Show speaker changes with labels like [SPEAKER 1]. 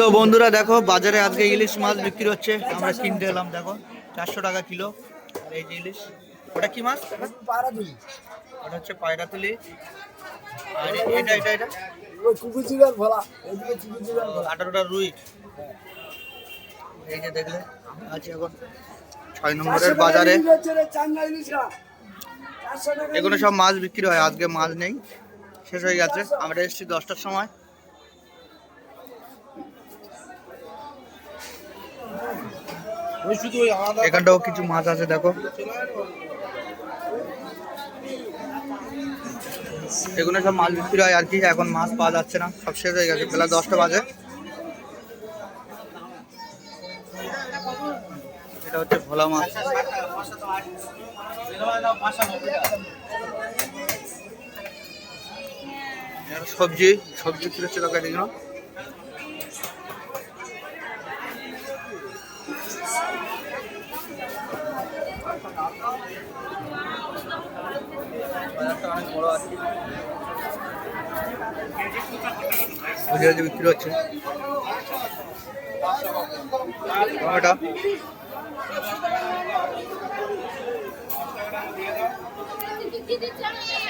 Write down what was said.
[SPEAKER 1] তো বন্ধুরা দেখো বাজারে আজকে ইলিশ মাছ বিক্রি হচ্ছে, আমরা কিনতে এলাম। দেখো 400 টাকা কিলো। আর এই যে ইলিশ, ওটা কি মাছ? ওটা হচ্ছে পায়রাতুলি। আর এটা এটা এটা আঠারোটা রুই। এই যে দেখলে আছে এখন 6 নম্বরের বাজারে। এগুলো সব মাছ বিক্রি হয়, আজকে মাছ নেই, শেষ হয়ে গেছে। আমরা এসেছি 10টার সময়। এখানটাও কিছু মাছ আছে দেখো। এগুলো সব মাছ বিক্রি হয় আর কি, এখন মাছ পাওয়া যাচ্ছে না, সব শেষ হয়ে গেছে, বেলা 10টা বাজে। এটা হচ্ছে ভোলা মাছ। সবজি সবজি কিলো হচ্ছে টাকা দিন। অনেক বড় আছে, বিক্রি হচ্ছে টমেটো।